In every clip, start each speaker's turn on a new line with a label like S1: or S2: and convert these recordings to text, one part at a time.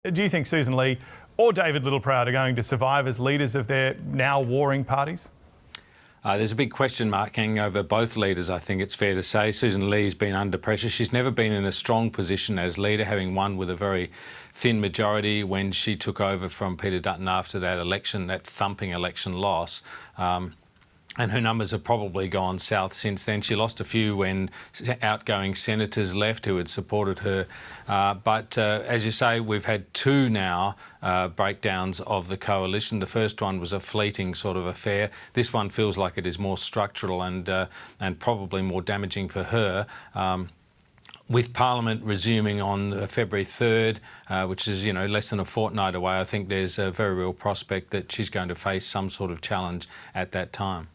S1: Do you think Sussan Ley or David Littleproud are going to survive as leaders of their now warring parties?
S2: There's a big question mark hanging over both leaders, I think it's fair to say. Sussan Ley's been under pressure. She's never been in a strong position as leader, having won with a very thin majority when she took over from Peter Dutton after that election, that thumping election loss. And her numbers have probably gone south since then. She lost a few when outgoing senators left who had supported her. But as you say, we've had two now breakdowns of the coalition. The first one was a fleeting sort of affair. This one feels like it is more structural and probably more damaging for her. With Parliament resuming on February 3rd, which is, less than a fortnight away, I think there's a very real prospect that she's going to face some sort of challenge at that time.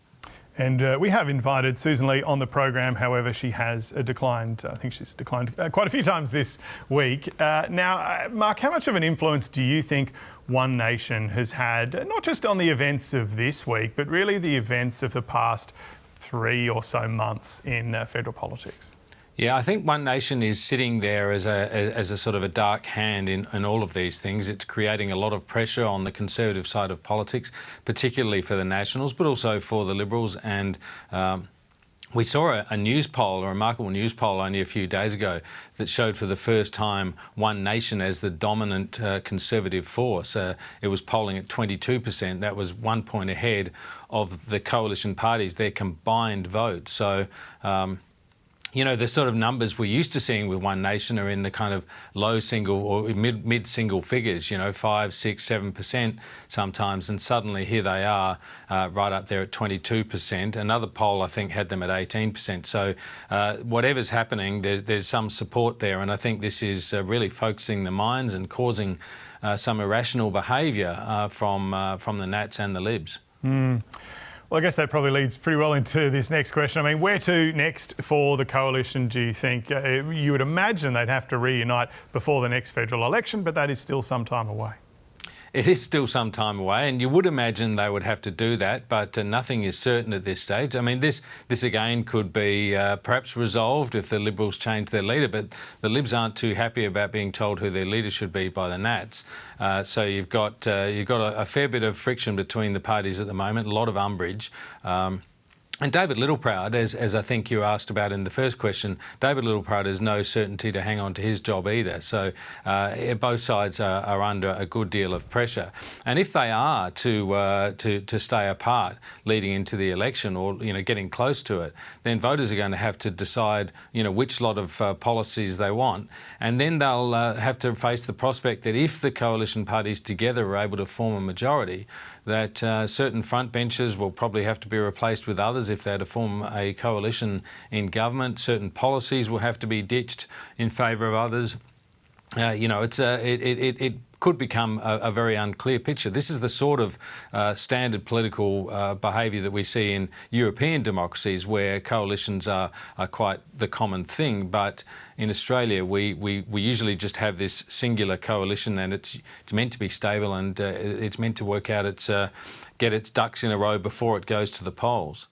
S1: And we have invited Sussan Ley on the program. However, she has declined. I think she's declined quite a few times this week. Now, Mark, how much of an influence do you think One Nation has had, not just on the events of this week, but really the events of the past 3 or so months in federal politics?
S2: Yeah, I think One Nation is sitting there as a sort of a dark hand in all of these things. It's creating a lot of pressure on the Conservative side of politics, particularly for the Nationals, but also for the Liberals. And we saw a news poll, a remarkable news poll only a few days ago that showed for the first time One Nation as the dominant Conservative force. It was polling at 22%. That was 1 point ahead of the coalition parties, their combined vote. So, the sort of numbers we're used to seeing with One Nation are in the kind of low single or mid single figures, 5, 6, 7% sometimes, and suddenly here they are right up there at 22%. Another poll, I think, had them at 18%. So whatever's happening, there's some support there, and I think this is really focusing the minds and causing some irrational behaviour from the Nats and the Libs.
S1: Well, I guess that probably leads pretty well into this next question. I mean, where to next for the coalition, do you think? You would imagine they'd have to reunite before the next federal election, but that is still some time away.
S2: It is still some time away, and you would imagine they would have to do that, but nothing is certain at this stage. I mean, this again could be perhaps resolved if the Liberals change their leader, but the Libs aren't too happy about being told who their leader should be by the Nats. So you've got a fair bit of friction between the parties at the moment, a lot of umbrage. And David Littleproud, as I think you asked about in the first question, David Littleproud has no certainty to hang on to his job either. So both sides are under a good deal of pressure. And if they are to stay apart leading into the election or getting close to it, then voters are going to have to decide which lot of policies they want, and then they'll have to face the prospect that if the coalition parties together are able to form a majority, that certain front benches will probably have to be replaced with others if they're to form a coalition in government. Certain policies will have to be ditched in favour of others. It could become a very unclear picture. This is the sort of standard political behaviour that we see in European democracies, where coalitions are quite the common thing. But in Australia, we usually just have this singular coalition, and it's meant to be stable, and it's meant to work out get its ducks in a row before it goes to the polls.